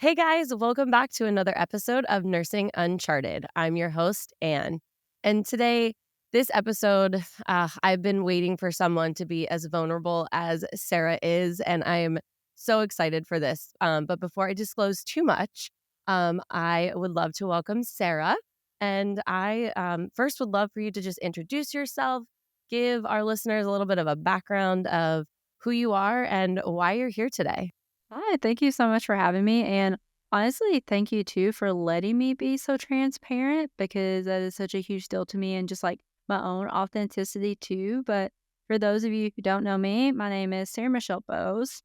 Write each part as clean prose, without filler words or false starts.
Hey guys, welcome back to another episode of Nursing Uncharted. I'm your host, Anne. And today, this episode, I've been waiting for someone to be as vulnerable as Sarah is, and I'm so excited for this. But before I disclose too much, I would love to welcome Sarah. And I first would love for you to just introduce yourself, give our listeners a little bit of a background of who you are and why you're here today. Hi, thank you so much for having me. And honestly, thank you too for letting me be so transparent because that is such a huge deal to me and just like my own authenticity too. But for those of you who don't know me, my name is Sarah Michelle Boes.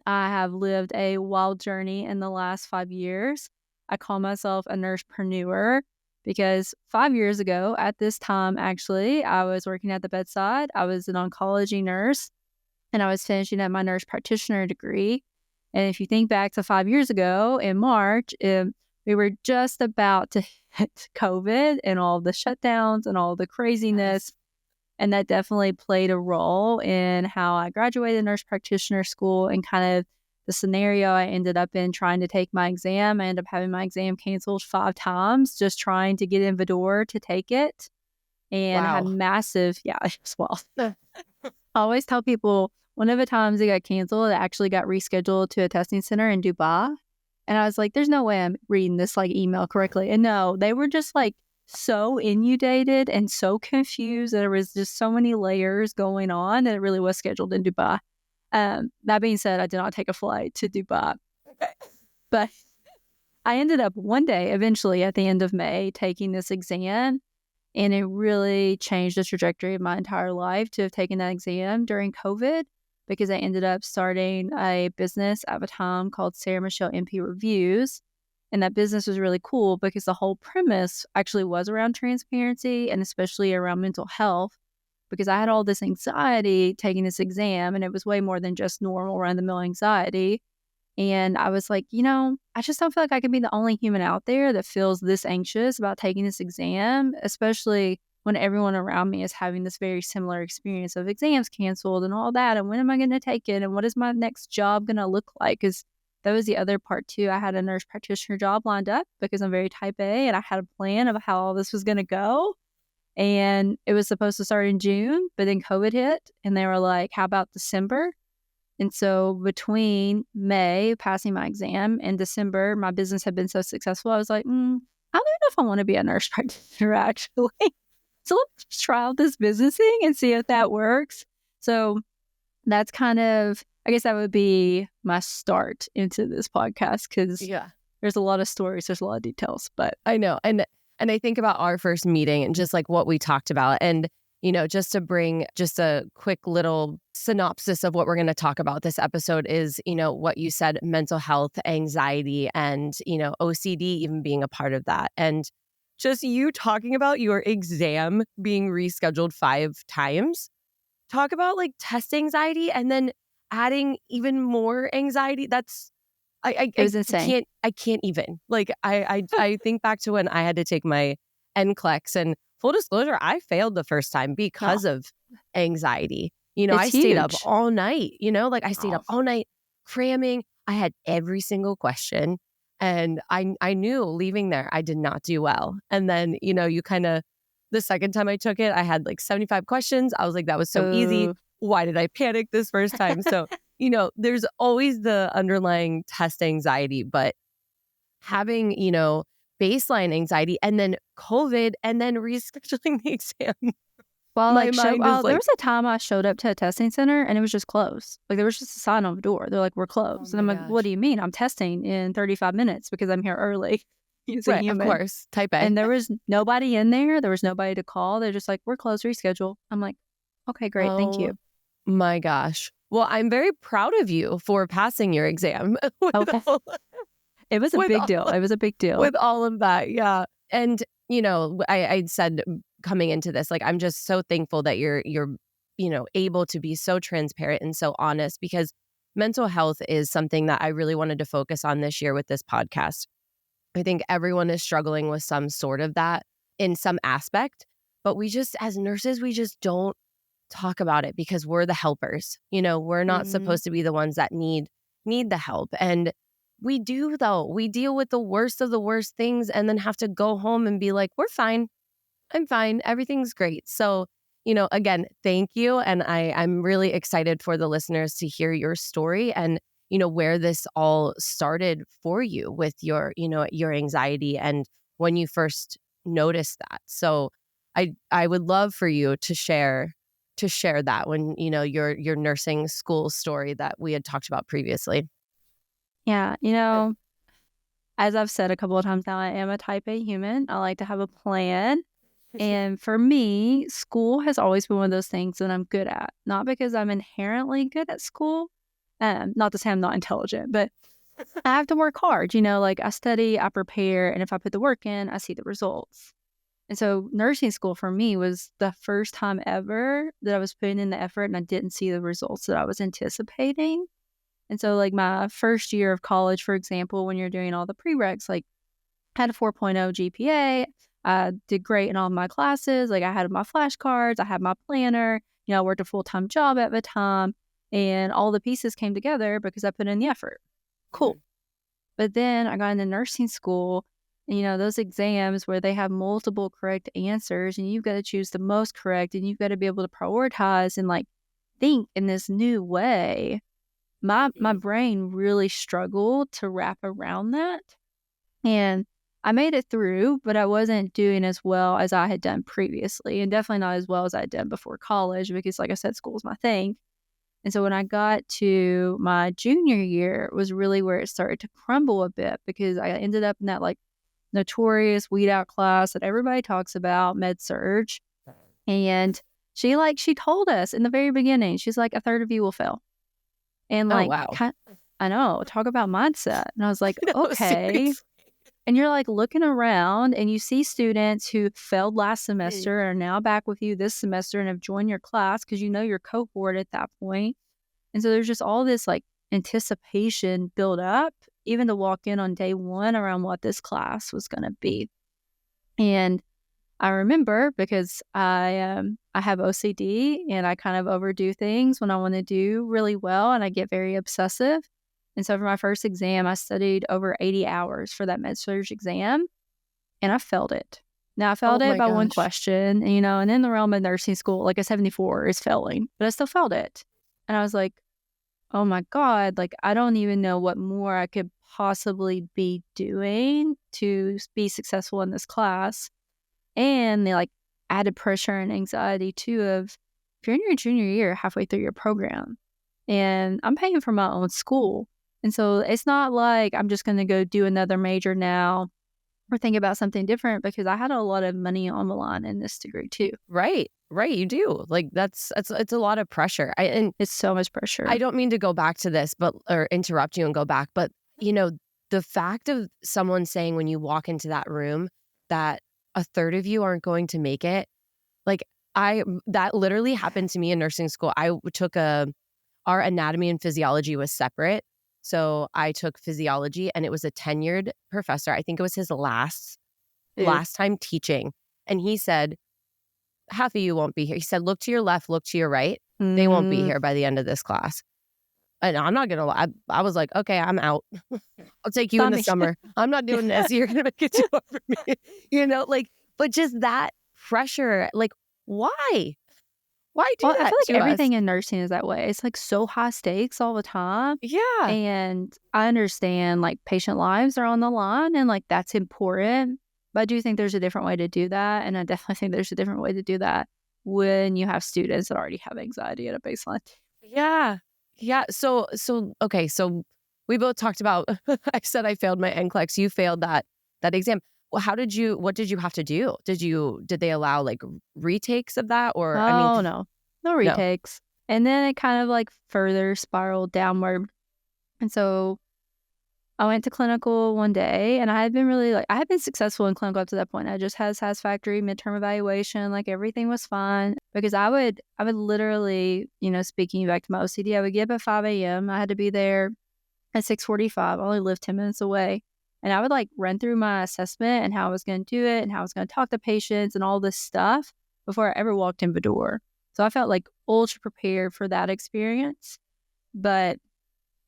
I have lived a wild journey in the last 5 years. I call myself a nursepreneur because 5 years ago, at this time, actually, I was working at the bedside. I was an oncology nurse and I was finishing up my nurse practitioner degree. And if you think back to 5 years ago in March, we were just about to hit COVID and all the shutdowns and all the craziness. And that definitely played a role in how I graduated nurse practitioner school and kind of the scenario I ended up in trying to take my exam. I ended up having my exam canceled 5 times, just trying to get in the door to take it. And I had Wow. massive, yeah, well, I always tell people one of the times it got canceled, it actually got rescheduled to a testing center in Dubai. And I was like, there's no way I'm reading this like email correctly. And no, they were just like so inundated and so confused. There was just so many layers going on that it really was scheduled in Dubai. That being said, I did not take a flight to Dubai. But I ended up one day, eventually at the end of May, taking this exam. And it really changed the trajectory of my entire life to have taken that exam during COVID because I ended up starting a business at the time called Sarah Michelle MP Reviews. And that business was really cool because the whole premise actually was around transparency and especially around mental health because I had all this anxiety taking this exam and it was way more than just normal run-of-the-mill anxiety. And I was like, I just don't feel like I can be the only human out there that feels this anxious about taking this exam, especially when everyone around me is having this very similar experience of exams canceled and all that. And when am I going to take it? And what is my next job going to look like? Because that was the other part too. I had a nurse practitioner job lined up because I'm very type A and I had a plan of how all this was going to go. And it was supposed to start in June, but then COVID hit and they were like, how about December? And so between May, passing my exam, and December, my business had been so successful. I was like, I don't know if I want to be a nurse practitioner, actually. So let's just try out this business thing and see if that works. So that's kind of, I guess that would be my start into this podcast because there's a lot of stories, there's a lot of details. But I know. And I think about our first meeting and just like what we talked about. And, just to bring just a quick little synopsis of what we're going to talk about this episode is, what you said, mental health, anxiety, and, OCD even being a part of that. And just you talking about your exam being rescheduled 5 times. Talk about like test anxiety and then adding even more anxiety. That's it was insane. I can't even. Like I think back to when I had to take my NCLEX, and full disclosure, I failed the first time because of anxiety. It's I stayed up huge. all night, like I stayed up all night cramming. I had every single question and I knew leaving there I did not do well. And then, you kind of the second time I took it, I had like 75 questions. I was like, that was so easy. Why did I panic this first time? So there's always the underlying test anxiety, but having, baseline anxiety and then COVID and then rescheduling the exam. Well, My mind is there like, was a time I showed up to a testing center and it was just closed. Like there was just a sign on the door. They're like, we're closed. And I'm like, what do you mean? I'm testing in 35 minutes because I'm here early. He's a right, of human. course, type A. And there was nobody in there. There was nobody to call. They're just like, we're closed, reschedule. I'm like, okay, great. Thank you. My gosh. Well, I'm very proud of you for passing your exam. Okay. It was a big deal. It was a big deal. With all of that. Yeah. And, I said coming into this, like, I'm just so thankful that you're, able to be so transparent and so honest because mental health is something that I really wanted to focus on this year with this podcast. I think everyone is struggling with some sort of that in some aspect, but we just, as nurses, we just don't talk about it because we're the helpers. We're not supposed to be the ones that need the help. And we do though. We deal with the worst of the worst things and then have to go home and be like, we're fine. I'm fine. Everything's great. So, again, thank you. And I'm really excited for the listeners to hear your story and, where this all started for you with your anxiety and when you first noticed that. So I would love for you to share that when, your nursing school story that we had talked about previously. Yeah, as I've said a couple of times now, I am a type A human. I like to have a plan. And for me, school has always been one of those things that I'm good at. Not because I'm inherently good at school. Not to say I'm not intelligent, but I have to work hard. Like I study, I prepare, and if I put the work in, I see the results. And so nursing school for me was the first time ever that I was putting in the effort and I didn't see the results that I was anticipating. And so like my first year of college, for example, when you're doing all the prereqs, like I had a 4.0 GPA. I did great in all of my classes. Like I had my flashcards, I had my planner, I worked a full-time job at the time, and all the pieces came together because I put in the effort. Cool. But then I got into nursing school, and, those exams where they have multiple correct answers and you've got to choose the most correct and you've got to be able to prioritize and like think in this new way. My brain really struggled to wrap around that. And I made it through, but I wasn't doing as well as I had done previously, and definitely not as well as I had done before college because, like I said, school is my thing. And so when I got to my junior year was really where it started to crumble a bit because I ended up in that like notorious weed out class that everybody talks about, med surge. And she told us in the very beginning, she's like, a third of you will fail. And Oh, like, wow. I know, talk about mindset. And I was like, No, okay. seriously. And you're like looking around and you see students who failed last semester and are now back with you this semester and have joined your class because your cohort at that point. And so there's just all this like anticipation build up, even to walk in on day one around what this class was going to be. And I remember because I have OCD and I kind of overdo things when I want to do really well and I get very obsessive. And so for my first exam, I studied over 80 hours for that med-surg exam, and I failed it. Now, I Oh failed it my by one gosh. question, and in the realm of nursing school, like a 74 is failing, but I still failed it. And I was like, oh my God, like I don't even know what more I could possibly be doing to be successful in this class. And the like added pressure and anxiety too of if you're in your junior year halfway through your program and I'm paying for my own school. And so it's not like I'm just going to go do another major now or think about something different because I had a lot of money on the line in this degree too. Right. You do. Like it's a lot of pressure. It's so much pressure. I don't mean to go back to this, or interrupt you and go back, but the fact of someone saying when you walk into that room that a third of you aren't going to make it, like that literally happened to me in nursing school. I took our anatomy and physiology was separate. So I took physiology and it was a tenured professor. I think it was his last time teaching. And he said, half of you won't be here. He said, look to your left, look to your right. They won't be here by the end of this class. And I'm not going to lie. I was like, okay, I'm out. I'll take you in the summer. I'm not doing this. You're going to make it too hard for me. But just that pressure, like, why? Why do that I feel to like us? everything in nursing is that way. It's like so high stakes all the time. Yeah. And I understand like patient lives are on the line and like that's important. But I do think there's a different way to do that. And I definitely think there's a different way to do that when you have students that already have anxiety at a baseline. Yeah. Yeah. So okay. So we both talked about, I said I failed my NCLEX. You failed that exam. Well, what did you have to do? Did they allow like retakes of that? Or, Oh, no no. retakes. And then it kind of like further spiraled downward. And so I went to clinical one day and I had been successful in clinical up to that point. I just had satisfactory midterm evaluation. Like everything was fine because I would literally, speaking back to my OCD, I would get up at 5 a.m. I had to be there at 6:45. I only lived 10 minutes away. And I would like run through my assessment and how I was going to do it and how I was going to talk to patients and all this stuff before I ever walked in the door. So I felt like ultra prepared for that experience. But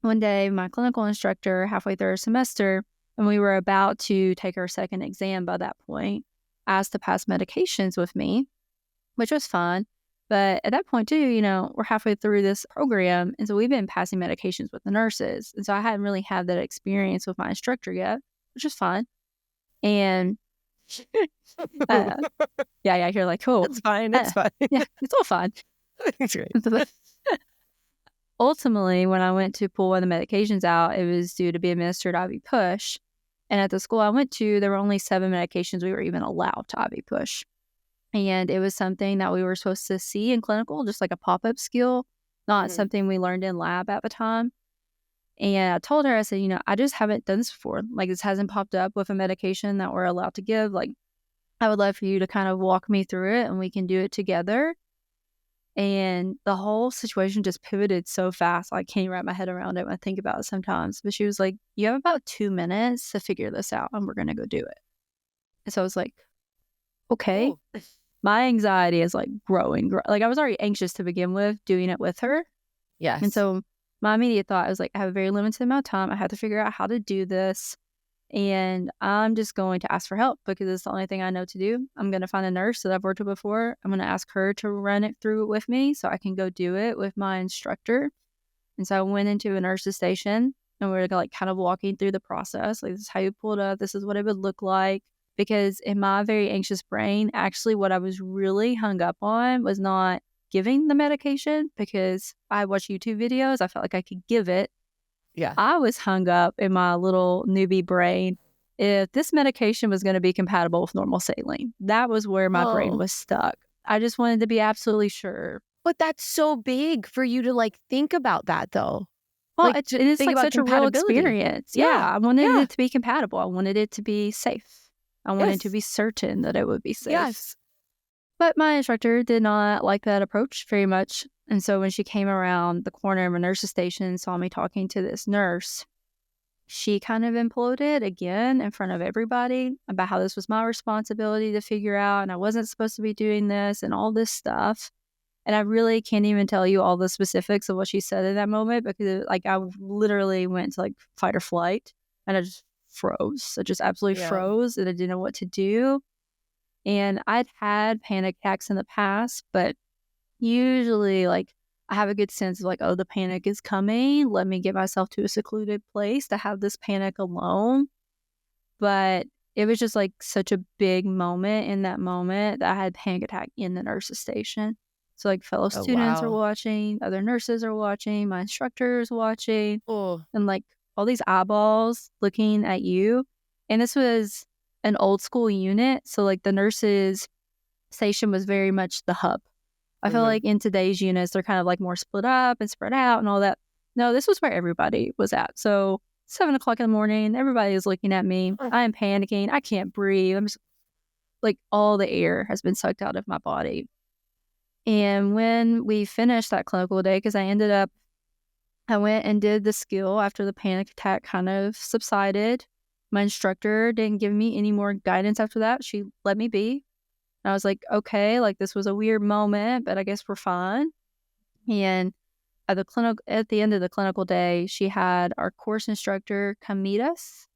one day, my clinical instructor, halfway through our semester, and we were about to take our second exam by that point, asked to pass medications with me, which was fun. But at that point, too, we're halfway through this program. And so we've been passing medications with the nurses. And so I hadn't really had that experience with my instructor yet, which is fun. And yeah, you're like, cool. It's fine. It's fine. Yeah, it's all fine. It's great. Ultimately, when I went to pull one of the medications out, it was due to be administered IV push. And at the school I went to, there were only 7 medications we were even allowed to IV push. And it was something that we were supposed to see in clinical, just like a pop-up skill, not something we learned in lab at the time. And I told her, I said, I just haven't done this before. Like, this hasn't popped up with a medication that we're allowed to give. Like, I would love for you to kind of walk me through it and we can do it together. And the whole situation just pivoted so fast. I can't wrap my head around it when I think about it sometimes. But she was like, you have about 2 minutes to figure this out and we're going to go do it. And so I was like, okay. Ooh. My anxiety is like growing. Like, I was already anxious to begin with doing it with her. Yes. And so my immediate thought was like, I have a very limited amount of time. I have to figure out how to do this. And I'm just going to ask for help because it's the only thing I know to do. I'm going to find a nurse that I've worked with before. I'm going to ask her to run it through with me so I can go do it with my instructor. And so I went into a nurse's station and we were like kind of walking through the process. Like, this is how you pull it up. This is what it would look like. Because in my very anxious brain, actually what I was really hung up on was not giving the medication because I watched YouTube videos. I felt like I could give it. Yeah. I was hung up in my little newbie brain if this medication was going to be compatible with normal saline. That was where my brain was stuck. I just wanted to be absolutely sure. But that's so big for you to like think about that though. Well, it is like such a real experience. Yeah, I wanted it to be compatible. I wanted it to be safe. I wanted to be certain that it would be safe. Yes. But my instructor did not like that approach very much. And so when she came around the corner of a nurse's station and saw me talking to this nurse, she kind of imploded again in front of everybody about how this was my responsibility to figure out and I wasn't supposed to be doing this and all this stuff. And I really can't even tell you all the specifics of what she said in that moment because I literally went to like fight or flight and I just froze. I just absolutely froze and I didn't know what to do. And I'd had panic attacks in the past, but usually like I have a good sense of like, oh, the panic is coming. Let me get myself to a secluded place to have this panic alone. But it was just like such a big moment in that moment that I had a panic attack in the nurse's station. So like fellow students are watching, other nurses are watching, my instructor is watching, and like all these eyeballs looking at you. And this was an old school unit. So like the nurses station was very much the hub. I feel like in today's units, they're kind of like more split up and spread out and all that. No, this was where everybody was at. So 7 o'clock in the morning, everybody is looking at me. I am panicking. I can't breathe. I'm just like all the air has been sucked out of my body. And when we finished that clinical day, because I went and did the skill after the panic attack kind of subsided. My instructor didn't give me any more guidance after that. She let me be. And I was like, okay, like this was a weird moment, but I guess we're fine. And at the end of the clinical day, she had our course instructor come meet us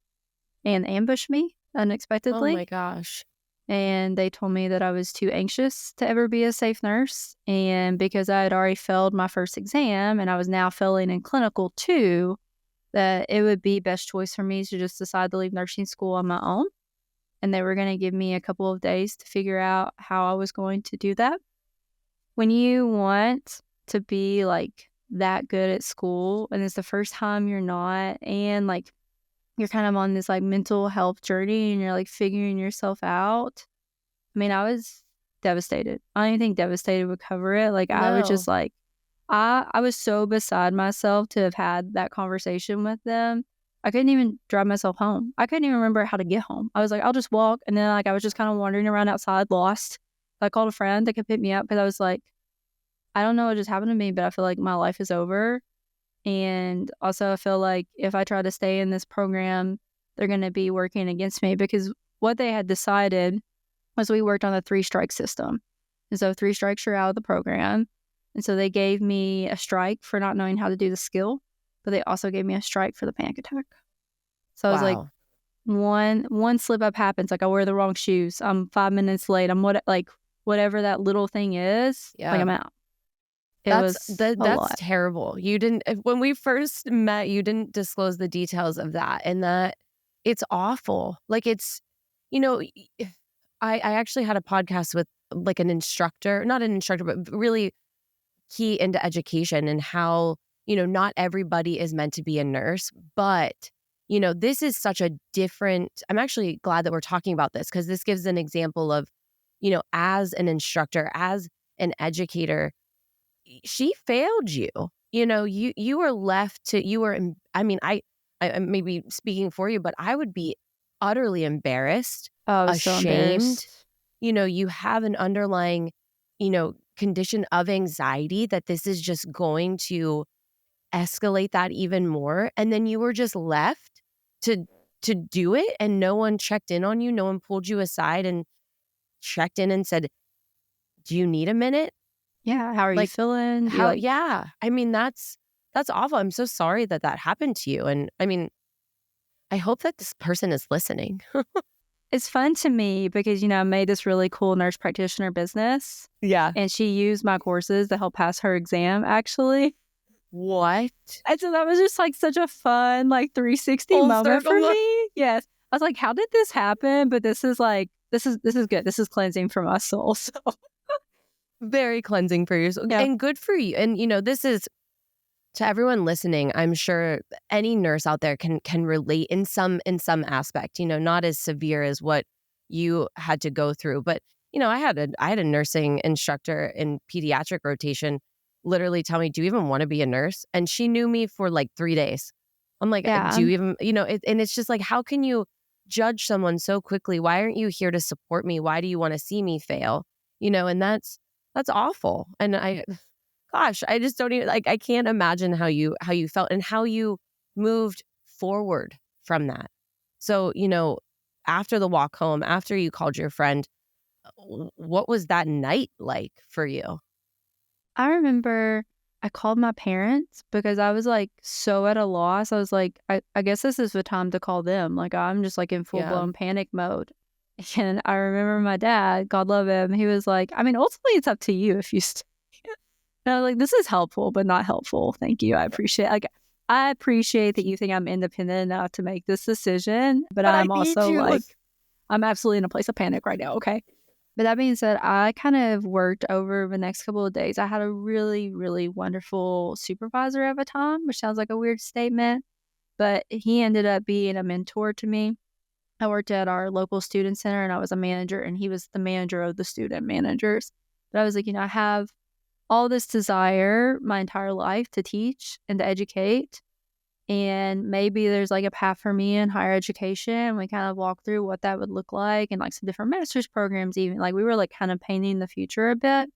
and ambush me unexpectedly. Oh my gosh. And they told me that I was too anxious to ever be a safe nurse. And because I had already failed my first exam and I was now failing in clinical too, that it would be best choice for me to just decide to leave nursing school on my own. And they were going to give me a couple of days to figure out how I was going to do that. When you want to be like that good at school and it's the first time you're not, and like you're kind of on this like mental health journey and you're like figuring yourself out. I mean, I was devastated. I don't even think devastated would cover it. Like I was just like, I was so beside myself to have had that conversation with them. I couldn't even drive myself home. I couldn't even remember how to get home. I was like, I'll just walk. And then like I was just kind of wandering around outside, lost. I called a friend that could pick me up because I was like, I don't know what just happened to me, but I feel like my life is over. And also I feel like if I try to stay in this program, they're going to be working against me because what they had decided was we worked on the 3-strike system. And so 3 strikes, you're out of the program. And so they gave me a strike for not knowing how to do the skill. but they also gave me a strike for the panic attack. So I was like, Wow. one slip up happens, like I wear the wrong shoes, I'm 5 minutes late, whatever that little thing is, like Yeah. I'm out. It was a That's lot. terrible. You didn't when we first met, you didn't disclose the details of that, and that it's awful. Like it's, you know, I actually had a podcast with like an instructor, not an instructor, but really key into education and how, not everybody is meant to be a nurse, but this is such a different. I'm actually glad that we're talking about this because this gives an example of, as an instructor, as an educator, she failed you. You were left to you were I mean, I may be speaking for you, but I would be utterly embarrassed, Oh, I was so ashamed. embarrassed. You have an underlying, condition of anxiety that this is just going to escalate that even more, and then you were just left to do it, and no one checked in on you, no one pulled you aside and checked in and said, "Do you need a minute?" Yeah, how are you Like, feeling? You how like yeah. I mean, that's awful. I'm so sorry that that happened to you, and, I mean, I hope that this person is listening. It's fun to me because, I made this really cool nurse practitioner business, Yeah. and she used my courses to help pass her exam, actually. What? And so that was just like such a fun, like 360 Full moment for circle. me. Yes. I was like, how did this happen? But this is good. This is cleansing for my soul. So Very cleansing for your soul, yeah. and good for you, and, this is to everyone listening, I'm sure any nurse out there can relate in some aspect, not as severe as what you had to go through. But, I had a nursing instructor in pediatric rotation literally tell me, "Do you even want to be a nurse?" And she knew me for like 3 days. I'm like, Yeah. "Do you even," and it's just like, how can you judge someone so quickly? Why aren't you here to support me? Why do you want to see me fail? And that's awful. And gosh, I just don't even like I can't imagine how you felt and how you moved forward from that. So, after the walk home, after you called your friend, what was that night like for you? I remember I called my parents because I was like so at a loss. I was like, I guess this is the time to call them. Like I'm just like in full Yeah. blown panic mode. And I remember my dad, God love him, he was like, I mean, ultimately it's up to you if you and I was like, this is helpful, but not helpful. Thank you. I appreciate that you think I'm independent enough to make this decision, but But I I'm need also you. like, I'm absolutely in a place of panic right now. Okay. But that being said, I kind of worked over the next couple of days. I had a really, really wonderful supervisor at the time, which sounds like a weird statement, but he ended up being a mentor to me. I worked at our local student center and I was a manager, and he was the manager of the student managers. But I was like, I have all this desire my entire life to teach and to educate. And maybe there's like a path for me in higher education. We kind of walked through what that would look like and like some different master's programs, even like we were like kind of painting the future a bit.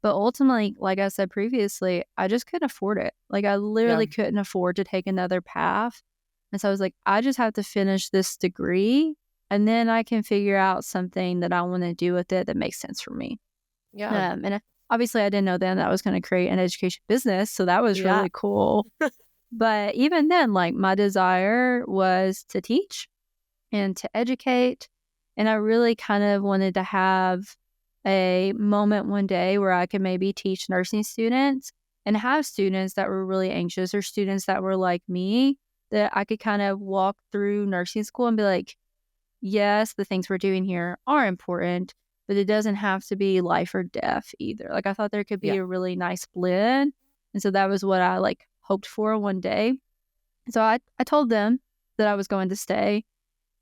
But ultimately, like I said previously, I just couldn't afford it. Like I Yeah. literally couldn't afford to take another path. And so I was like, I just have to finish this degree and then I can figure out something that I want to do with it that makes sense for me. Yeah. Obviously, I didn't know then that I was going to create an education business. So that was Yeah. really cool. But even then, like my desire was to teach and to educate. And I really kind of wanted to have a moment one day where I could maybe teach nursing students and have students that were really anxious or students that were like me, that I could kind of walk through nursing school and be like, yes, the things we're doing here are important, but it doesn't have to be life or death either. Like I thought there could be Yeah. a really nice blend. And so that was what I like hoped for one day. So I told them that I was going to stay,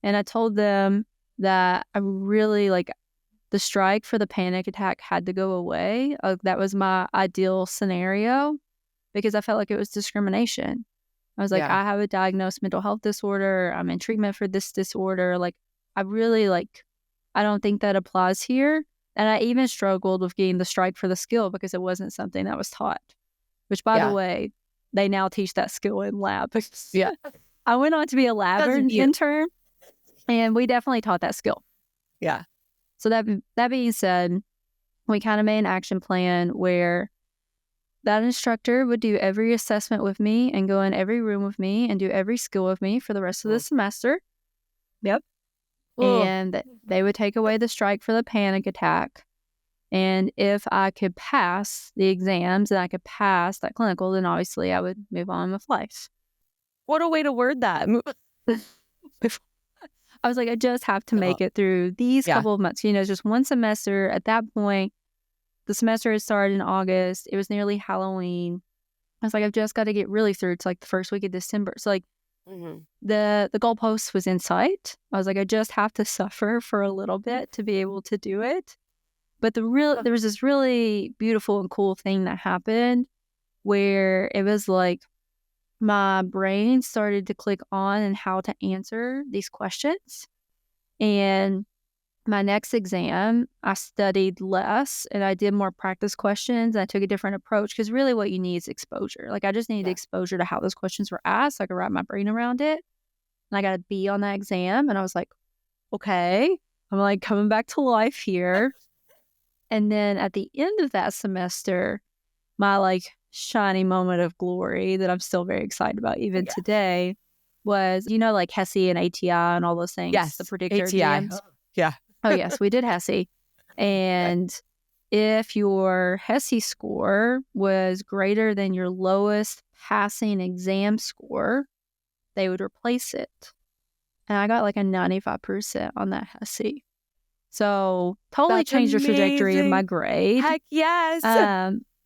and I told them that I really like the strike for the panic attack had to go away. That was my ideal scenario because I felt like it was discrimination. I was like, Yeah. I have a diagnosed mental health disorder. I'm in treatment for this disorder. Like, I really I don't think that applies here. And I even struggled with getting the strike for the skill because it wasn't something that was taught, which by the Yeah. way, they now teach that skill in lab. Yeah. I went on to be a lab Because of you. intern, and we definitely taught that skill. Yeah. So that being said, we kind of made an action plan where that instructor would do every assessment with me and go in every room with me and do every skill with me for the rest of the Mm. semester. Yep. Oh, And they would take away the strike for the panic attack. And if I could pass the exams and I could pass that clinical, then obviously I would move on with life. what a way to word that. I was like, I just have to make it through these Yeah. couple of months. You know, just one semester. At that point, the semester had started in August. It was nearly Halloween. I was like, I've just got to get really through. It's like the first week of December. So like Mhm. the goalpost was in sight. I was like, I just have to suffer for a little bit to be able to do it. But there was this really beautiful and cool thing that happened where it was like my brain started to click on and how to answer these questions. And my next exam, I studied less and I did more practice questions. I took a different approach because really what you need is exposure. Like I just needed Yeah. exposure to how those questions were asked so I could wrap my brain around it. And I got a B on that exam. And I was like, okay, I'm like coming back to life here. And then at the end of that semester, my like shiny moment of glory that I'm still very excited about even Yeah. today was, you know, like HESI and ATI and all those things, the Yes. predictor ATI. exams. Yeah. Oh, yes, we did HESI. Okay. And if your HESI score was greater than your lowest passing exam score, they would replace it. And I got like a 95% on that HESI. So totally That's changed the trajectory of my amazing. grade. Heck yes.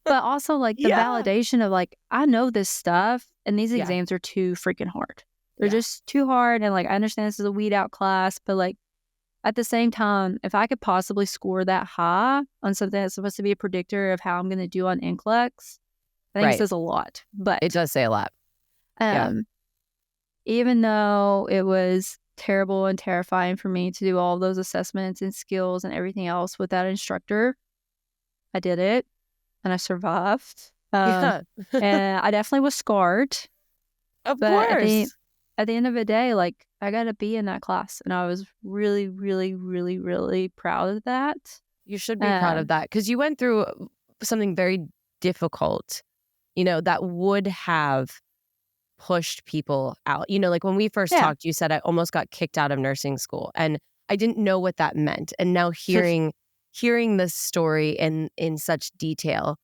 But also like the Yeah. validation of like, I know this stuff and these Yeah. exams are too freaking hard. They're Yeah. just too hard. And like, I understand this is a weed out class, but like at the same time, if I could possibly score that high on something that's supposed to be a predictor of how I'm going to do on NCLEX, I think it Right. says a lot. It But does say a lot. Yeah. even though it was terrible and terrifying for me to do all those assessments and skills and everything else with that instructor, I did it and I survived. Yeah. And I definitely was scarred. Of But course. at the end of the day, like I got a B in that class, and I was really, really, really, really proud of that. You should be proud of Um, that because you went through something very difficult, that would have pushed people out. Like when we first yeah, talked, you said I almost got kicked out of nursing school and I didn't know what that meant. And now hearing this story in such detail,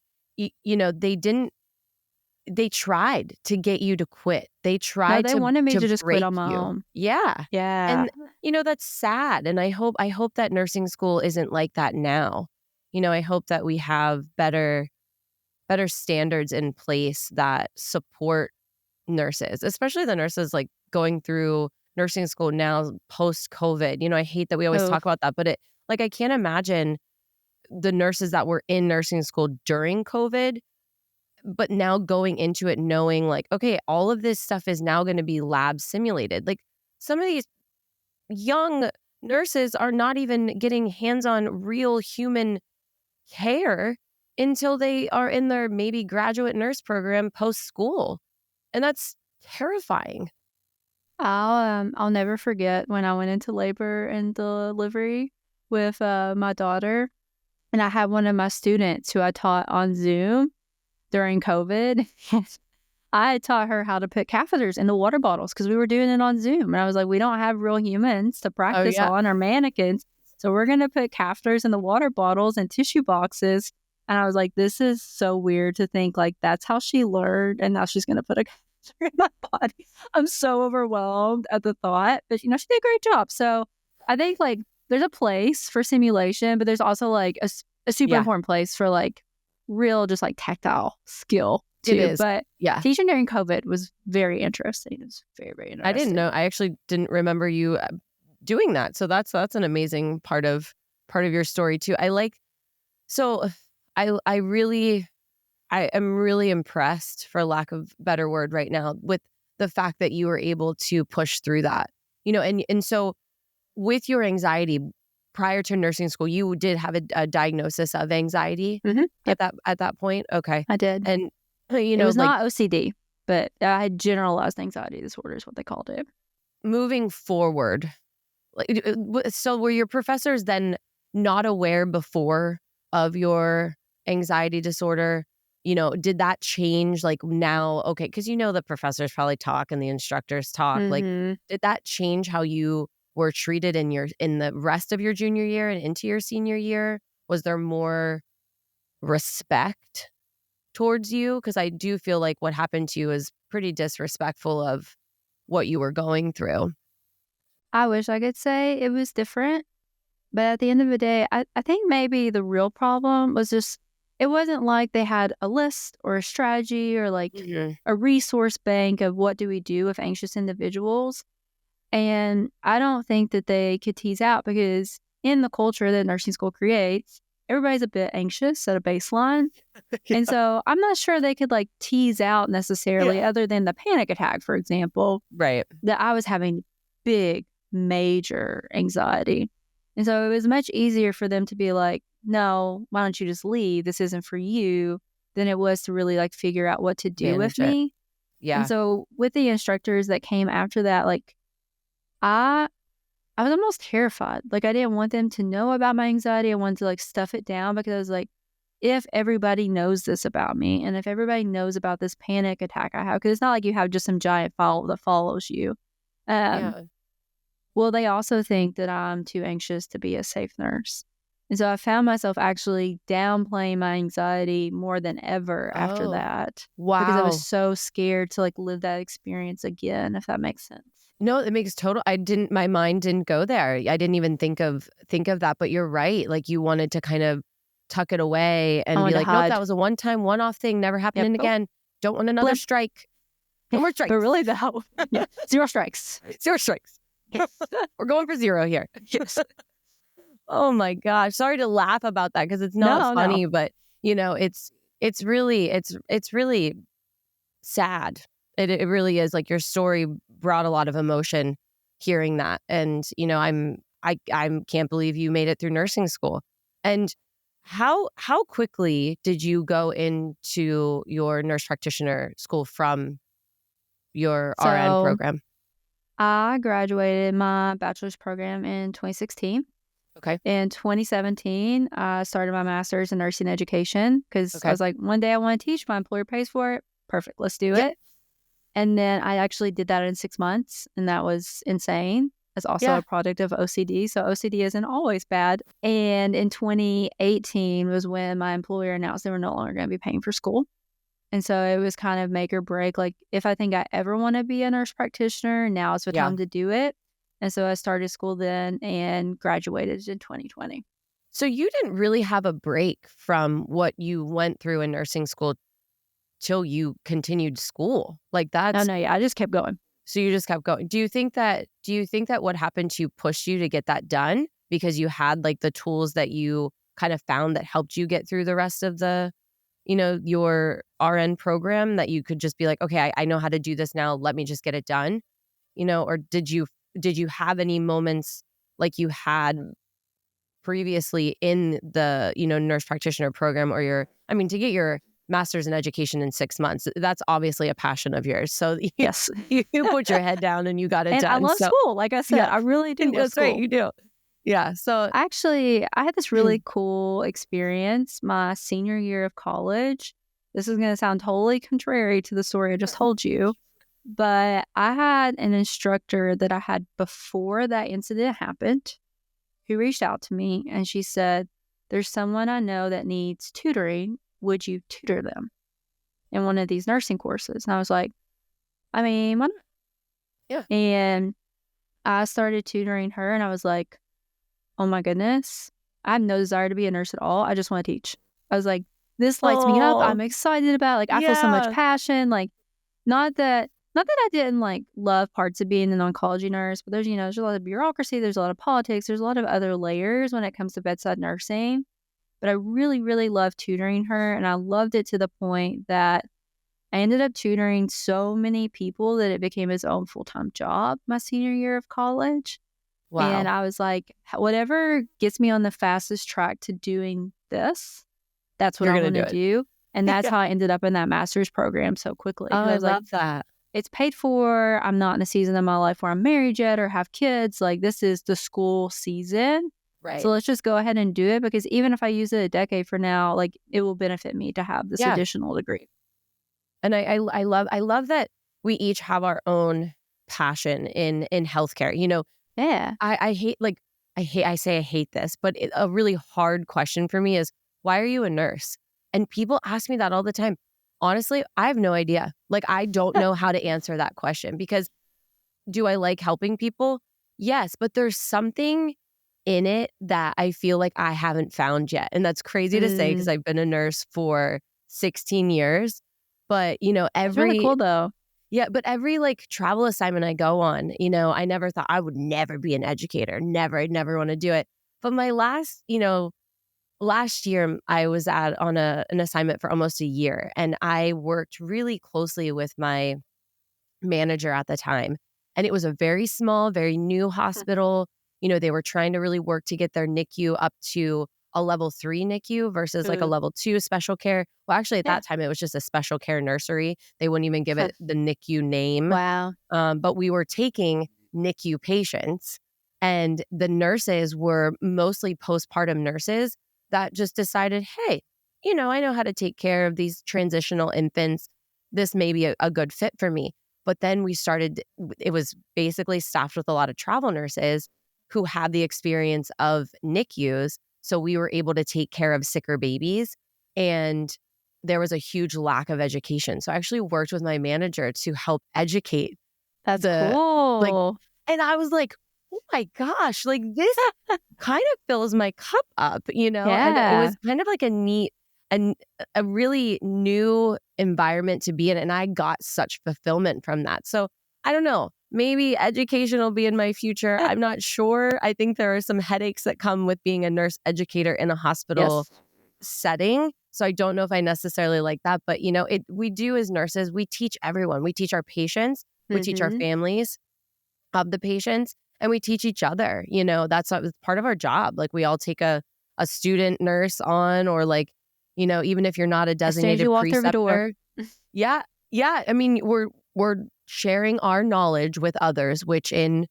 they tried to get you to quit. They no, tried they to wanted me to to just quit break on my you. own. Yeah. Yeah. And that's sad. And I hope that nursing school isn't like that now. I hope that we have better standards in place that support nurses, especially the nurses like going through nursing school now post COVID. I hate that we always Oh, talk about that, but I can't imagine the nurses that were in nursing school during COVID, but now going into it knowing like, okay, all of this stuff is now going to be lab simulated. Like some of these young nurses are not even getting hands-on real human care until they are in their maybe graduate nurse program post school. And that's terrifying. I'll never forget when I went into labor and delivery with my daughter, and I had one of my students who I taught on Zoom during COVID. I had taught her how to put catheters in the water bottles because we were doing it on Zoom. And I was like, we don't have real humans to Oh, practice yeah. on or mannequins. So we're going to put catheters in the water bottles and tissue boxes. And I was like, this is so weird to think like that's how she learned. And now she's going to put a catheter in my body. I'm so overwhelmed at the thought. But, she did a great job. So I think like there's a place for simulation, but there's also like a super Yeah, important place for like real, just like tactile skill it too. is. But Yeah. teaching during COVID was very interesting. It was very, very I didn't know. interesting. I actually didn't remember you doing that. So that's an amazing part of your story too. So I am really impressed, for lack of better word right now, with the fact that you were able to push through that. And so with your anxiety prior to nursing school, you did have a diagnosis of anxiety Yep, at that point. Okay. I did. And It was like not OCD, but I had generalized anxiety disorder is what they called it. moving forward, like, so were your professors then not aware before of your anxiety disorder? did that change like now? Okay, because the professors probably talk and the instructors talk. Like, Mm-hmm. did that change how you were treated in the rest of your junior year and into your senior year? Was there more respect towards you? Because I do feel like what happened to you is pretty disrespectful of what you were going through. I wish I could say it was different. But at the end of the day, I think maybe the real problem was just it wasn't like they had a list or a strategy or like Mhm. a resource bank of what do we do with anxious individuals. And I don't think that they could tease out because in the culture that nursing school creates, everybody's a bit anxious at a baseline. And Yeah. so I'm not sure they could like tease out necessarily, Yeah. other than the panic attack, for example, Right. that I was having big, major anxiety. And so it was much easier for them to be like, no, why don't you just leave? This isn't for you, than it was to really like figure out what to do with Manage it. me. And Yeah. so with the instructors that came after that, like I I was almost terrified. Like I didn't want them to know about my anxiety. I wanted to like stuff it down because I was like, if everybody knows this about me and if everybody knows about this panic attack I have, because it's not like you have just some giant file that follows you. Um, Yeah. Well, they also think that I'm too anxious to be a safe nurse. And so I found myself actually downplaying my anxiety more than ever after Oh, that because I was wow. so scared to like live that experience again, if that makes sense. No, it makes total my mind didn't go there. I didn't even think of that, but you're right. Like you wanted to kind of tuck it away I and be wanted to like, "Nope, that hide. was a one-time, one-off thing, never Yep. happening Oh, again. Don't want another blimp. strike. No more But strikes. really, though, yeah, 0 strikes. 0 strikes. We're going for 0 here." Yes. Oh my gosh. Sorry to laugh about that because it's not No, no. funny, but it's really sad. It really is. Like your story brought a lot of emotion hearing that. And, I can't believe you made it through nursing school. And how quickly did you go into your nurse practitioner school from your RN So program? I graduated my bachelor's program in 2016. Okay. In 2017, I started my master's in nursing education because I Okay. was like, one day I want to teach. My employer pays for it. Perfect. Let's do Yep. it. And then I actually did that in 6 months, and that was insane. It's also Yeah. a product of OCD. So OCD isn't always bad. And in 2018 was when my employer announced they were no longer going to be paying for school. And so it was kind of make or break. Like, if I think I ever want to be a nurse practitioner, now is the Yeah. time to do it. And so I started school then and graduated in 2020. So you didn't really have a break from what you went through in nursing school till you continued school. Like Oh, that's no, yeah, I just kept going. so you just kept going. Do you think that what happened to you pushed you to get that done because you had like the tools that you kind of found that helped you get through the rest of your RN program, that you could just be like, okay, I know how to do this now. Let me just get it done. Or did you have any moments like you had previously in the, nurse practitioner program, or to get your master's in education in 6 months, that's obviously a passion of yours. So you, Yes. you put your head down and you got it And I done. love So school. Like I said, yeah, I really do love that's right. school. You do. Yeah. So Actually, I had this really cool experience my senior year of college. This is going to sound totally contrary to the story I just told you, but I had an instructor that I had before that incident happened who reached out to me and she said, "There's someone I know that needs tutoring. Would you tutor them in one of these nursing courses?" And I was like, I mean, why not? yeah. And I started tutoring her and I was like, oh my goodness, I have no desire to be a nurse at all. I just want to teach. I was like, this lights me up. Oh, I'm excited about it. Like, I feel so much yeah. passion. Like, not that I didn't like love parts of being an oncology nurse, but there's a lot of bureaucracy, there's a lot of politics, there's a lot of other layers when it comes to bedside nursing. But I really, really loved tutoring her, and I loved it to the point that I ended up tutoring so many people that it became its own full-time job my senior year of college. And Wow. I was like, whatever gets me on the fastest track to doing this, that's what You're I going want to to do it. do. And that's Yeah. how I ended up in that master's program so quickly. Oh, Because I I was like, love that. it's paid for. I'm not in a season of my life where I'm married yet or have kids. Like, this is the school season. Right. So let's just go ahead and do it, because even if I use it a decade from now, like, it will benefit me to have this Yeah. additional degree. And I love that we each have our own passion in healthcare. Yeah. I hate like I hate this, but a really hard question for me is, why are you a nurse? And people ask me that all the time. Honestly, I have no idea. Like, I don't know how to answer that question, because do I like helping people? Yes, but there's something in it that I feel like I haven't found yet. And that's crazy to say, because Mm, I've been a nurse for 16 years. But, that's really cool, though. every like travel assignment I go on, I never thought I would never be an educator. Never. I'd never want to do it. But my last year I was on an assignment for almost a year, and I worked really closely with my manager at the time. And it was a very small, very new hospital. They were trying to really work to get their NICU up to a level 3 NICU versus like a Mm, level 2 special care. Well, actually, at yeah. that time, it was just a special care nursery. They wouldn't even give it the NICU name. Wow. But we were taking NICU patients, and the nurses were mostly postpartum nurses that just decided, hey, I know how to take care of these transitional infants. This may be a good fit for me. But then it was basically staffed with a lot of travel nurses who had the experience of NICUs. So we were able to take care of sicker babies. And there was a huge lack of education. So I actually worked with my manager to help educate That's the like, cool. and I was like, oh my gosh, like this kind of fills my cup up, and it Yeah. was kind of like a neat and a really new environment to be in. And I got such fulfillment from that. So I don't know, maybe education will be in my future. I'm not sure. I think there are some headaches that come with being a nurse educator in a hospital Yes. setting. So I don't know if I necessarily like that, but we do as nurses, we teach everyone. We teach our patients, we teach our Mhm. families of the patients, and we teach each other. It's part of our job. Like, we all take a student nurse on, or like, even if you're not a As soon as designated you walk through the door. preceptor. Yeah. Yeah. I mean, we're sharing our knowledge with others, which in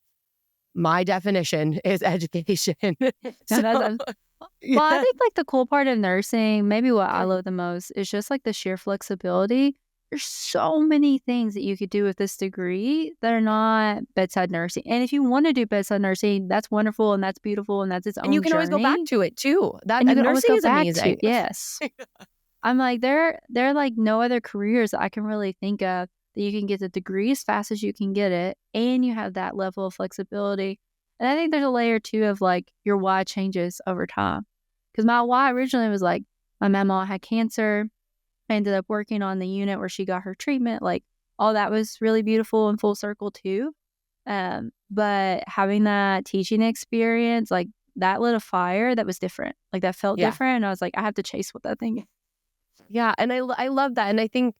my definition is education. No, So well, I yeah. think, like, the cool part of nursing, maybe what I love the most, is just, like, the sheer flexibility. There's so many things that you could do with this degree that are not bedside nursing. And if you wanna do bedside nursing, that's wonderful, and that's beautiful, and that's its And you own can always go back journey, to it too. That and you and can always nursing go is back to. amazing. Yes. I'm like, there are, like, no other careers that I can really think of that you can get the degree as fast as you can get it, and you have that level of flexibility. And I think there's a layer too of, like, your why changes over time. Because my why originally was like, my mama had cancer. I ended up working on the unit where she got her treatment. Like, all that was really beautiful and full circle too. But having that teaching experience, like, that lit a fire that was different. Like, that felt Yeah. different. And I was like, I have to chase what that thing is. Yeah, and I love that. And I think,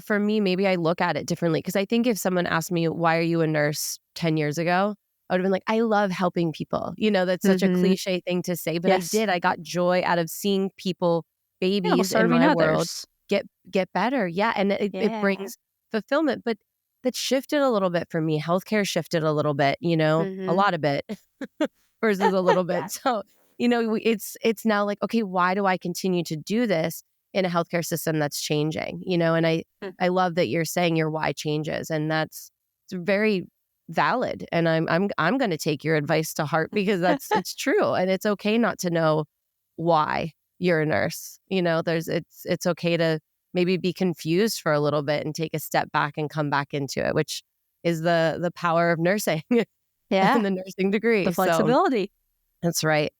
for me, maybe I look at it differently, because I think if someone asked me, why are you a nurse 10 years ago? I would have been like, I love helping people. That's such a Mm-hmm. cliche thing to say, but I Yes. did. I got joy out of seeing people, Yeah, well, babies in serving my world, others. get better. Yeah, and it Yeah. brings fulfillment. But that shifted a little bit for me. Healthcare shifted a little bit, a Mm-hmm. lot of bit versus a little bit. So, it's now like, okay, why do I continue to do this in a healthcare system that's changing? And I love that you're saying your why changes, and it's very valid. And I'm going to take your advice to heart, because it's true, and it's okay not to know why you're a nurse. It's okay to maybe be confused for a little bit and take a step back and come back into it, which is the power of nursing Yeah. and the nursing degree. The So flexibility. that's right.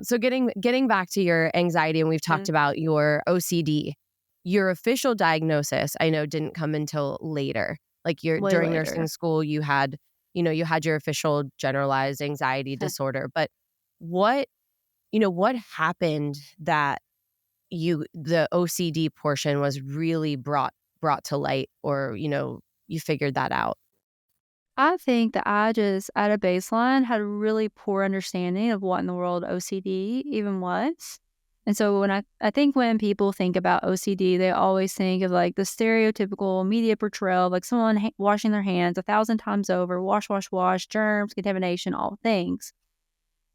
So getting back to your anxiety, and we've talked Mm. about your OCD. Your official diagnosis, I know, didn't come until later. Like, Way during nursing later. school, you had your official generalized anxiety disorder. But what what happened that the OCD portion was really brought to light, or you figured that out? I think that I just, at a baseline, had a really poor understanding of what in the world OCD even was. And so I think when people think about OCD, they always think of, like, the stereotypical media portrayal of, like, someone washing their hands 1,000 times over, wash, wash, wash, germs, contamination, all things.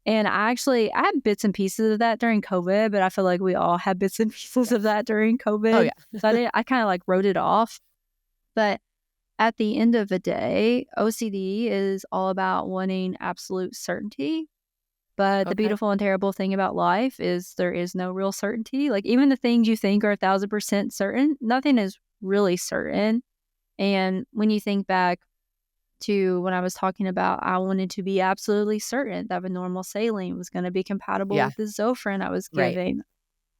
And I had bits and pieces of that during COVID, but I feel like we all had bits and pieces of that during Oh, COVID. yeah. So I kind of like wrote it off. But at the end of the day, OCD is all about wanting absolute certainty. But the Okay. beautiful and terrible thing about life is there is no real certainty. Like, even the things you think are 1,000% certain, nothing is really certain. And when you think back to when I was talking about, I wanted to be absolutely certain that the normal saline was going to be compatible Yeah. with the Zofran I was Right. giving.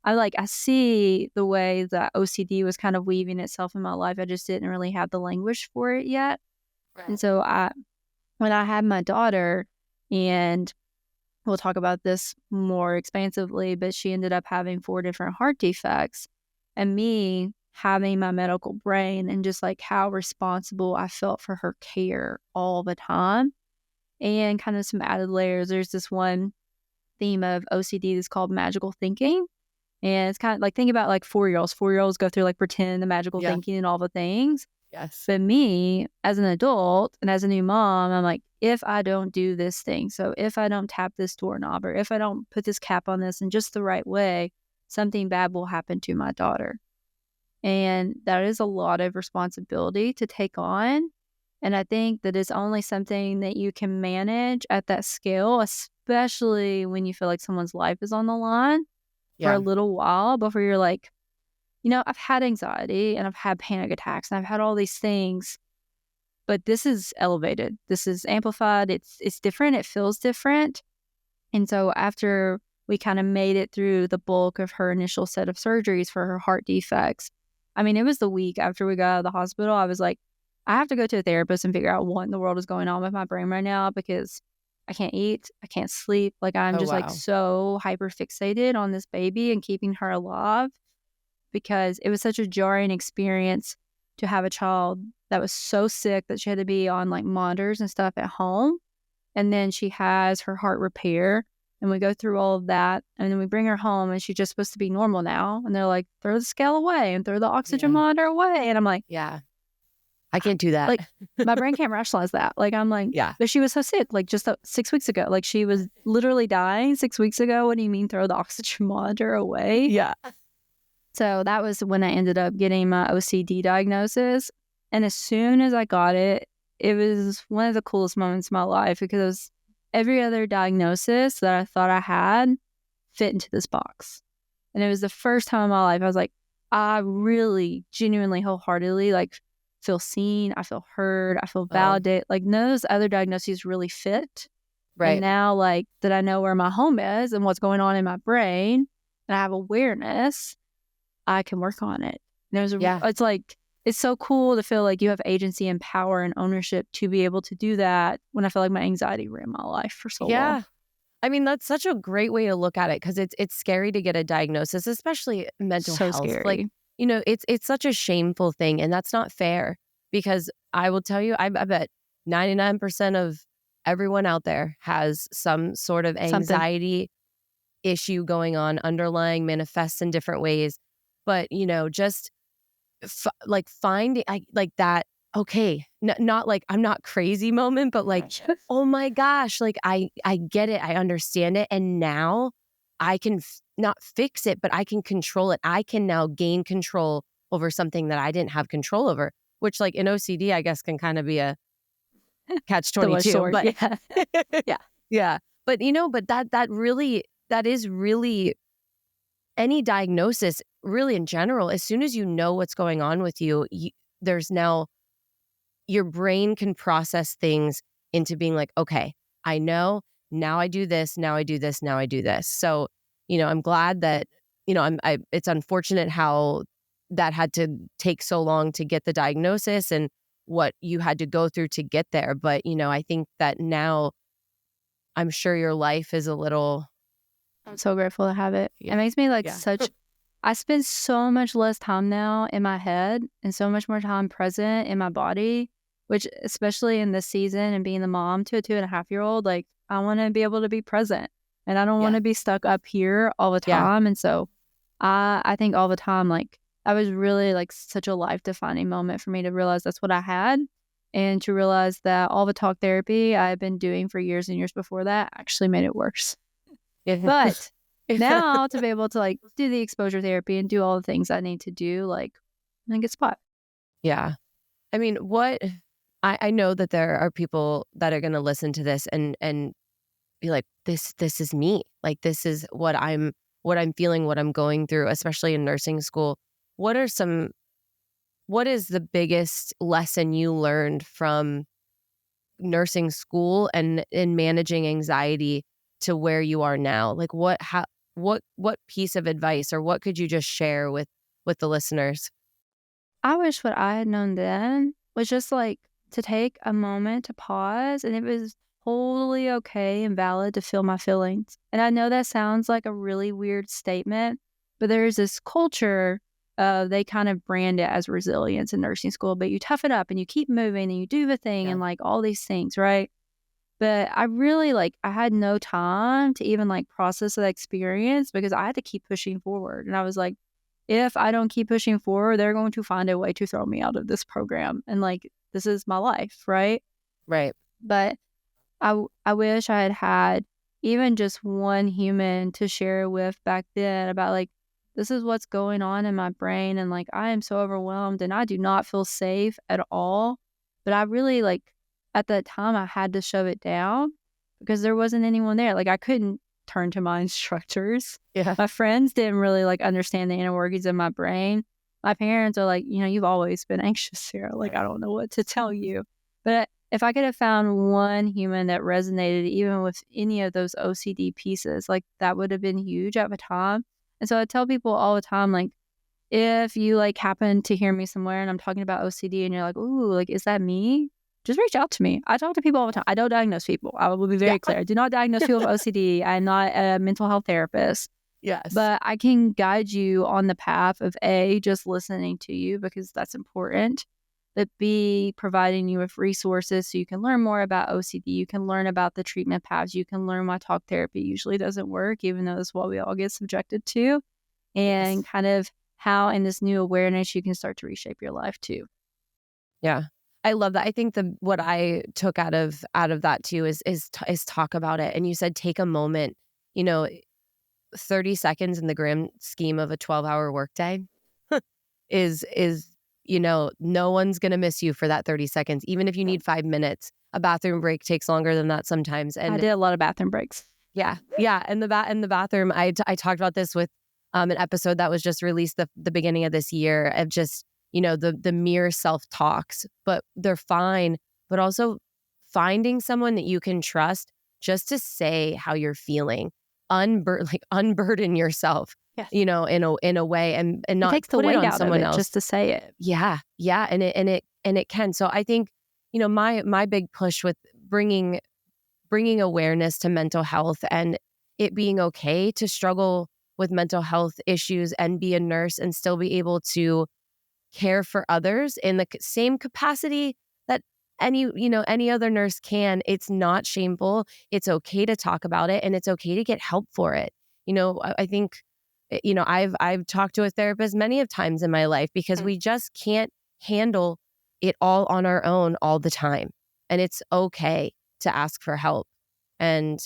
I see the way that OCD was kind of weaving itself in my life. I just didn't really have the language for it yet. And Right. so when I had my daughter, and we'll talk about this more expansively, but she ended up having 4 different heart defects, and me having my medical brain and just like how responsible I felt for her care all the time, and kind of some added layers. There's this one theme of OCD that's called magical thinking. And it's kind of like, think about like 4-year-olds. 4-year-olds go through like pretend the magical Yeah. thinking and all the things. Yes. But me, as an adult and as a new mom, I'm like, if I don't do this thing, so if I don't tap this doorknob, or if I don't put this cap on this in just the right way, something bad will happen to my daughter. And that is a lot of responsibility to take on. And I think that it's only something that you can manage at that scale, especially when you feel like someone's life is on the line for a Yeah. little while before you're like, I've had anxiety and I've had panic attacks and I've had all these things, but this is elevated. This is amplified. It's different. It feels different. And so after we kind of made it through the bulk of her initial set of surgeries for her heart defects, I mean, it was the week after we got out of the hospital, I was like, I have to go to a therapist and figure out what in the world is going on with my brain right now, because I can't eat, I can't sleep. Like, I'm Oh, just like wow. so hyper fixated on this baby and keeping her alive, because it was such a jarring experience to have a child that was so sick that she had to be on like monitors and stuff at home. And then she has her heart repair, and we go through all of that. And then we bring her home, and she's just supposed to be normal now. And they're like, throw the scale away and throw the oxygen Yeah. monitor away. And I'm like, I can't do that. like, my brain can't rationalize that. Like, I'm like, Yeah. but she was so sick, like just 6 weeks ago. Like, she was literally dying 6 weeks ago. What do you mean throw the oxygen monitor away? Yeah. So that was when I ended up getting my OCD diagnosis. And as soon as I got it, it was one of the coolest moments of my life, because every other diagnosis that I thought I had fit into this box. And it was the first time in my life I was like, I really genuinely, wholeheartedly like feel seen. I feel heard. I feel Oh, validated. Like, none of those other diagnoses really fit. And right. now, like, that I know where my home is and what's going on in my brain, and I have awareness, I can work on it. And Yeah. it's like, it's so cool to feel like you have agency and power and ownership to be able to do that, when I feel like my anxiety ran my life for so long. Yeah. I mean, that's such a great way to look at it, because it's scary to get a diagnosis, especially mental So health. Like, scary. it's such a shameful thing, and that's not fair, because I will tell you, I bet 99% of everyone out there has some sort of Something. anxiety issue going on, underlying, manifests in different ways. But, just like finding like that, okay, not like I'm not crazy moment, but like, oh my gosh, like I get it, I understand it, and now I can not fix it, but I can control it. I can now gain control over something that I didn't have control over, which, like, in OCD, I guess can kind of be a catch Double-edged 22. sword. But Yeah. Yeah. yeah, but that is really any diagnosis, really, in general. As soon as you know what's going on with you, there's now, your brain can process things into being like, okay, I know, now I do this, now I do this, now I do this. So, I'm glad that, it's unfortunate how that had to take so long to get the diagnosis, and what you had to go through to get there. But, I think that now, I'm sure your life is a little, I'm so grateful to have it. yeah, It makes me like yeah, I spend so much less time now in my head and so much more time present in my body, which, especially in this season and being the mom to a 2.5-year-old, like, I want to be able to be present, and I don't want yeah, to be stuck up here all the yeah, time. And so I think all the time, like, that was really like such a life defining moment for me to realize that's what I had. and to realize that all the talk therapy I had been doing for years and years before that actually made it worse. Yeah. But now to be able to like do the exposure therapy and do all the things I need to do, like, I'm in a good spot. Yeah. I mean, I know that there are people that are going to listen to this and be like, this is me. Like, this is what I'm feeling, what I'm going through, especially in nursing school. What are some what is the biggest lesson you learned from nursing school and in managing anxiety to where you are now? Like, what piece of advice, or what could you just share with the listeners? I wish what I had known then was just like to take a moment to pause, and it was totally okay and valid to feel my feelings. And I know that sounds like a really weird statement, but there's this culture, they kind of brand it as resilience in nursing school, but you tough it up and you keep moving and you do the thing Yeah. and like all these things, right? But I really like, I had no time to even like process that experience because I had to keep pushing forward. And I was like, if I don't keep pushing forward, they're going to find a way to throw me out of this program. And like, this is my life, right? Right. But I wish I had had even just one human to share with back then about like, this is what's going on in my brain. And like, I am so overwhelmed and I do not feel safe at all. But I really like, at that time, I had to shove it down because there wasn't anyone there. Like, I couldn't turn to my instructors. Yeah. My friends didn't really like understand the inner workings of my brain. My parents are like, you've always been anxious, Sarah. Like, I don't know what to tell you. But if I could have found one human that resonated even with any of those OCD pieces, like that would have been huge at the time. And so I tell people all the time, like, if you like happen to hear me somewhere and I'm talking about OCD and you're like, ooh, like, is that me? Just reach out to me. I talk to people all the time. I don't diagnose people. I will be Yeah. very clear. I do not diagnose people with OCD. I'm not a mental health therapist, Yes. but I can guide you on the path of A, just listening to you because that's important, but B, providing you with resources so you can learn more about OCD. You can learn about the treatment paths. You can learn why talk therapy usually doesn't work, even though that's what we all get subjected to, Yes. and kind of how in this new awareness you can start to reshape your life too. Yeah. I love that. I think what I took out of that too is talk about it. And you said take a moment, you know, 30 seconds in the grand scheme of a 12-hour workday is no one's going to miss you for that 30 seconds, even if you need 5 minutes. A bathroom break takes longer than that sometimes. I And did a lot of bathroom breaks. yeah, yeah, and in the bathroom, I talked about this with an episode that was just released the beginning of this year, of just, the mere self-talks, but they're fine, but also finding someone that you can trust just to say how you're feeling. Unburden yourself, Yes. in a way, and It not takes the put it weight on out of someone it else. just to say it. Yeah, yeah, and it can. So I think, my big push with bringing awareness to mental health and it being okay to struggle with mental health issues and be a nurse and still be able to care for others in the same capacity that any other nurse can. It's not shameful. It's okay to talk about it, and it's okay to get help for it. I think, I've talked to a therapist many of times in my life because we just can't handle it all on our own all the time. And it's okay to ask for help. And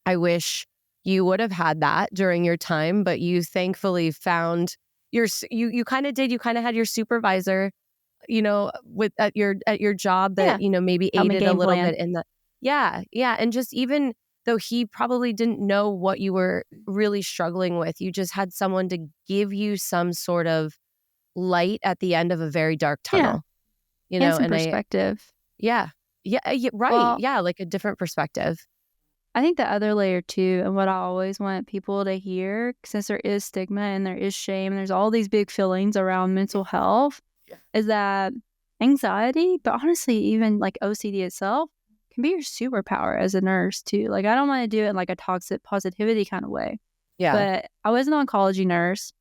I wish you would have had that during your time, but you thankfully found you kind of did. You kind of had your supervisor, with at your job Yeah. that, maybe Help me aided a game little plan. bit in the. Yeah, yeah. And just even though he probably didn't know what you were really struggling with, you just had someone to give you some sort of light at the end of a very dark Yeah. tunnel, And some and perspective. yeah, yeah, yeah, right. Well, Yeah, like a different perspective. I think the other layer too, and what I always want people to hear, since there is stigma and there is shame, and there's all these big feelings around mental health, Yeah. is that anxiety, but honestly, even like OCD itself, can be your superpower as a nurse too. Like, I don't want to do it in like a toxic positivity kind of way, Yeah. but I was an oncology nurse.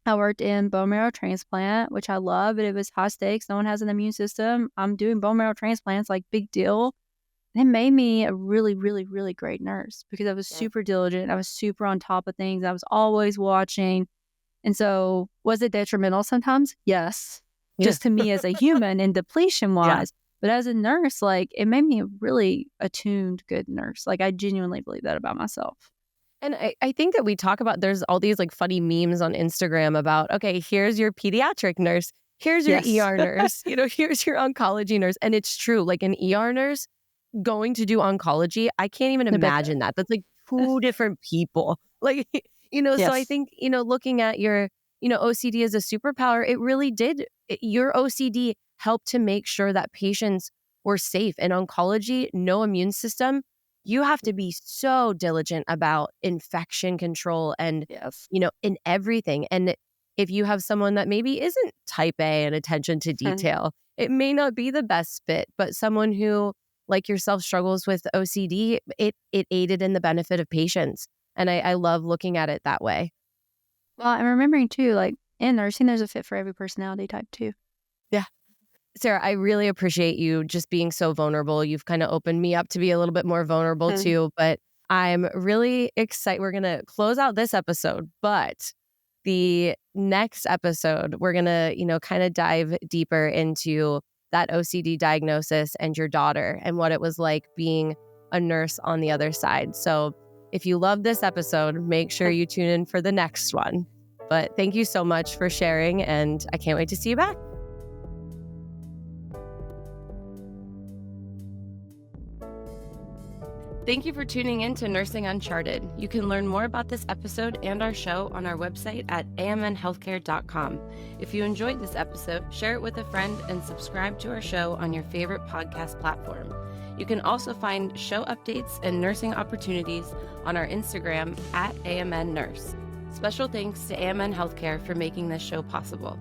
I worked in bone marrow transplant, which I love, but it was high stakes. No one has an immune system. I'm doing bone marrow transplants, like big deal. It made me a really, really, really great nurse because I was Yeah. super diligent. I was super on top of things. I was always watching. And so, was it detrimental sometimes? Yes. Yeah. Just to me as a human and depletion Yeah. wise. But as a nurse, like, it made me a really attuned, good nurse. Like, I genuinely believe that about myself. And I think that we talk about, there's all these like funny memes on Instagram about, okay, here's your pediatric nurse, here's your Yes. ER nurse, here's your oncology nurse. And it's true, like an ER nurse going to do oncology, I can't even I bet imagine that. That's like two different people. Like, so I Yes. think, looking at your, OCD as a superpower, it really did. Your OCD helped to make sure that patients were safe. In oncology, no immune system. You have to be so diligent about infection control and, Yes. in everything. And if you have someone that maybe isn't type A and attention to Mhm. detail, it may not be the best fit, but someone who, like yourself, struggles with OCD, it aided in the benefit of patients. And I love looking at it that way. Well, I'm remembering too, like, in nursing, there's a fit for every personality type too. Yeah. Sarah, I really appreciate you just being so vulnerable. You've kind of opened me up to be a little bit more vulnerable Mhm. too, but I'm really excited. We're going to close out this episode, but the next episode, we're going to, kind of dive deeper into that OCD diagnosis and your daughter and what it was like being a nurse on the other side. So if you love this episode, make sure you tune in for the next one. But thank you so much for sharing, and I can't wait to see you back. Thank you for tuning in to Nursing Uncharted. You can learn more about this episode and our show on our website at amnhealthcare.com. If you enjoyed this episode, share it with a friend and subscribe to our show on your favorite podcast platform. You can also find show updates and nursing opportunities on our Instagram at AMN Nurse. Special thanks to AMN Healthcare for making this show possible.